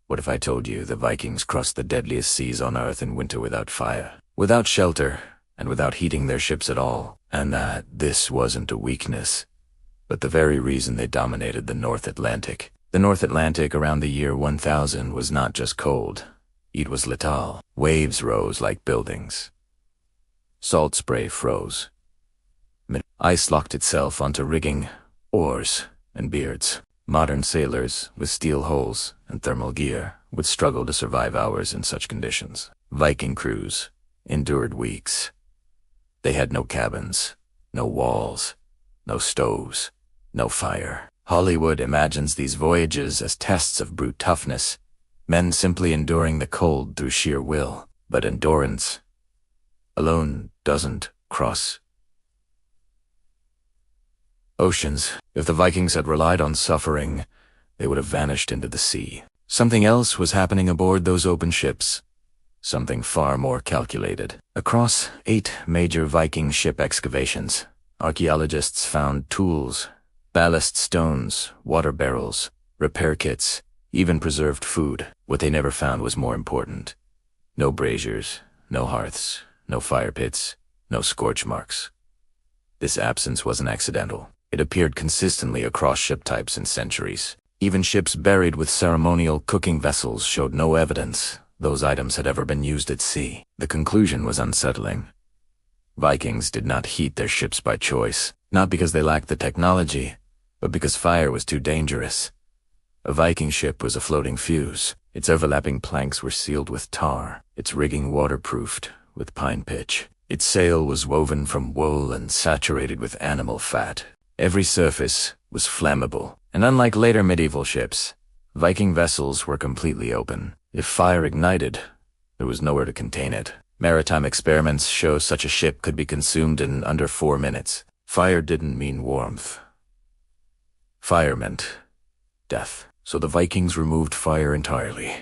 What if I told you the Vikings crossed the deadliest seas on Earth in winter without fire, without shelter, and without heating their ships at all, and that this wasn't a weakness, but the very reason they dominated the North Atlantic? The North Atlantic around the year 1000 was not just cold, it was lethal. Waves rose like buildings. Salt spray froze. Ice locked itself onto rigging, oars, and beards. Modern sailors, with steel hulls and thermal gear, would struggle to survive hours in such conditions. Viking crews endured weeks. They had no cabins, no walls, no stoves, no fire. Hollywood imagines these voyages as tests of brute toughness, men simply enduring the cold through sheer will. But endurance alone doesn't cross oceans. If the Vikings had relied on suffering, they would have vanished into the sea. Something else was happening aboard those open ships. Something far more calculated. Across 8 major Viking ship excavations, archaeologists found tools, ballast stones, water barrels, repair kits, even preserved food. What they never found was more important. No braziers, no hearths, no fire pits, no scorch marks. This absence wasn't accidental. It appeared consistently across ship types and centuries. Even ships buried with ceremonial cooking vessels showed no evidence those items had ever been used at sea. The conclusion was unsettling. Vikings did not heat their ships by choice, not because they lacked the technology, but because fire was too dangerous. A Viking ship was a floating fuse. Its overlapping planks were sealed with tar, its rigging waterproofed with pine pitch. Its sail was woven from wool and saturated with animal fat. Every surface was flammable, and unlike later medieval ships, Viking vessels were completely open. If fire ignited, there was nowhere to contain it. Maritime experiments show such a ship could be consumed in under 4 minutes. Fire didn't mean warmth. Fire meant death. So the Vikings removed fire entirely,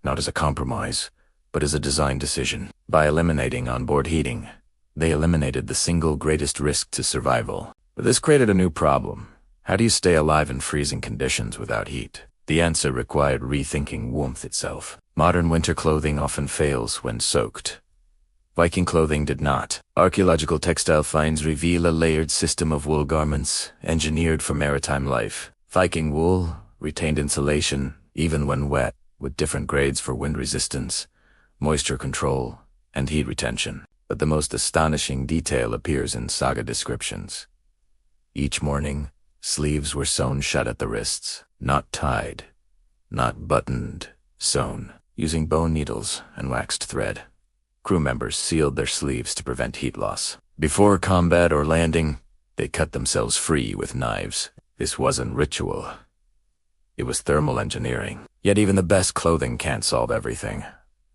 not as a compromise, but as a design decision. By eliminating onboard heating, they eliminated the single greatest risk to survival. But this created a new problem. How do you stay alive in freezing conditions without heat? The answer required rethinking warmth itself. Modern winter clothing often fails when soaked. Viking clothing did not. Archaeological textile finds reveal a layered system of wool garments engineered for maritime life. Viking wool retained insulation even when wet, with different grades for wind resistance, moisture control, and heat retention. But the most astonishing detail appears in saga descriptions. Each morning, sleeves were sewn shut at the wrists, not tied, not buttoned, sewn, using bone needles and waxed thread. Crew members sealed their sleeves to prevent heat loss. Before combat or landing, they cut themselves free with knives. This wasn't ritual. It was thermal engineering. Yet even the best clothing can't solve everything,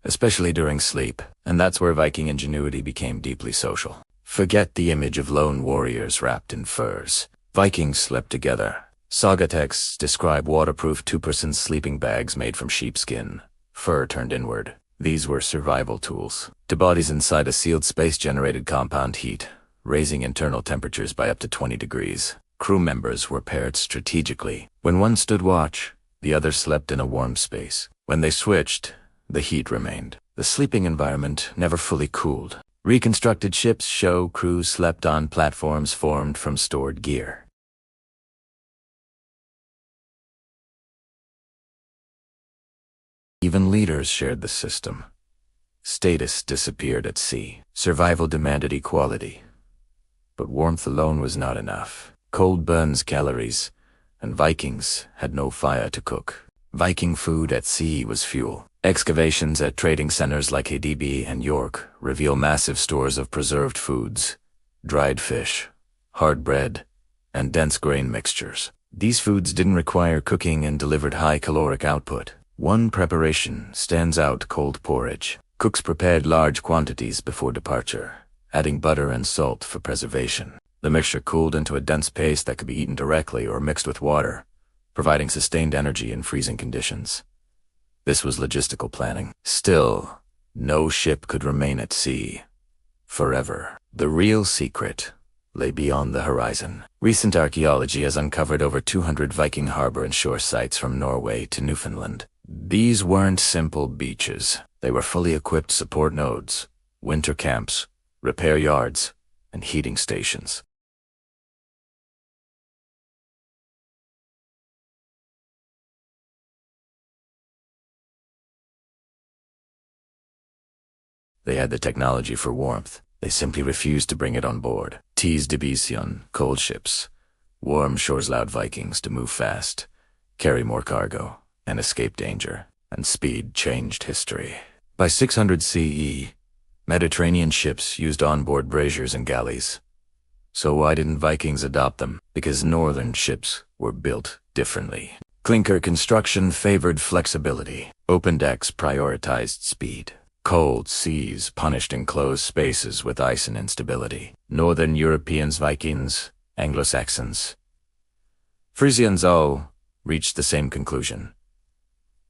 especially during sleep, and that's where Viking ingenuity became deeply social. Forget the image of lone warriors wrapped in furs. Vikings slept together. Saga texts describe waterproof 2-person sleeping bags made from sheepskin, fur turned inward. These were survival tools. The bodies inside a sealed space generated compound heat, raising internal temperatures by up to 20 degrees. Crew members were paired strategically. When one stood watch, the other slept in a warm space. When they switched, the heat remained. The sleeping environment never fully cooled. Reconstructed ships show crews slept on platforms formed from stored gear. Even leaders shared the system. Status disappeared at sea. Survival demanded equality. But warmth alone was not enough. Cold burns calories, and Vikings had no fire to cook. Viking food at sea was fuel. Excavations at trading centers like Hedeby and York reveal massive stores of preserved foods, dried fish, hard bread, and dense grain mixtures. These foods didn't require cooking and delivered high caloric output. One preparation stands out: cold porridge. Cooks prepared large quantities before departure, adding butter and salt for preservation. The mixture cooled into a dense paste that could be eaten directly or mixed with water, providing sustained energy in freezing conditions. This was logistical planning. Still, no ship could remain at sea forever. The real secret lay beyond the horizon. Recent archaeology has uncovered over 200 Viking harbor and shore sites from Norway to Newfoundland. These weren't simple beaches. They were fully equipped support nodes, winter camps, repair yards, and heating stations. They had the technology for warmth. They simply refused to bring it on board. Tis division, cold ships. Warm shores allowed Vikings to move fast, carry more cargo, and escape danger. And speed changed history. By 600 CE, Mediterranean ships used onboard braziers and galleys. So why didn't Vikings adopt them? Because northern ships were built differently. Clinker construction favored flexibility. Open decks prioritized speed. Cold seas punished enclosed spaces with ice and instability. Northern Europeans, Vikings, Anglo-Saxons, Frisians all reached the same conclusion.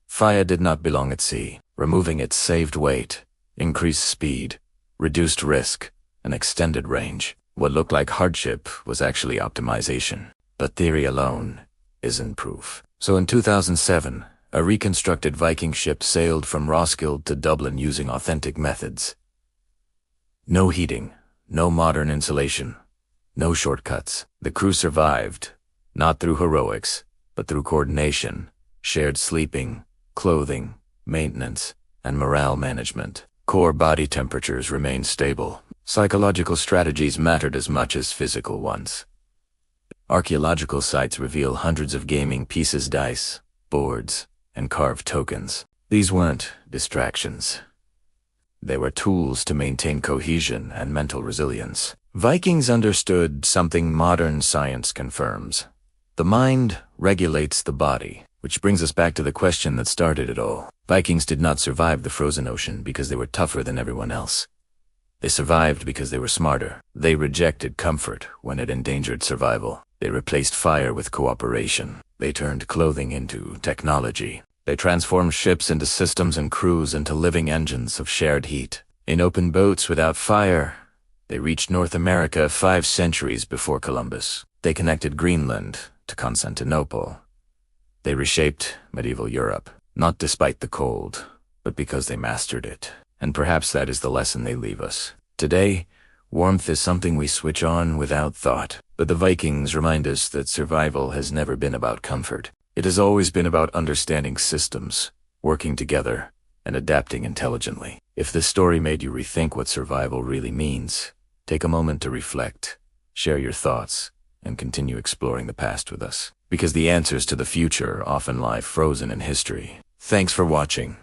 Fire did not belong at sea. Removing it saved weight, increased speed, reduced risk, and extended range. What looked like hardship was actually optimization. But theory alone isn't proof. So in 2007, a reconstructed Viking ship sailed from Roskilde to Dublin using authentic methods. No heating, no modern insulation, no shortcuts. The crew survived, not through heroics, but through coordination, shared sleeping, clothing, maintenance, and morale management. Core body temperatures remained stable. Psychological strategies mattered as much as physical ones. Archaeological sites reveal hundreds of gaming pieces, dice, boards, and carved tokens. These weren't distractions. They were tools to maintain cohesion and mental resilience. Vikings understood something modern science confirms. The mind regulates the body, which brings us back to the question that started it all. Vikings did not survive the frozen ocean because they were tougher than everyone else. They survived because they were smarter. They rejected comfort when it endangered survival. They replaced fire with cooperation. They turned clothing into technology. They transformed ships into systems and crews into living engines of shared heat. In open boats without fire, they reached North America 5 centuries before Columbus. They connected Greenland to Constantinople. They reshaped medieval Europe, not despite the cold, but because they mastered it. And perhaps that is the lesson they leave us. Today, warmth is something we switch on without thought. But the Vikings remind us that survival has never been about comfort. It has always been about understanding systems, working together, and adapting intelligently. If this story made you rethink what survival really means, take a moment to reflect, share your thoughts, and continue exploring the past with us. Because the answers to the future often lie frozen in history. Thanks for watching.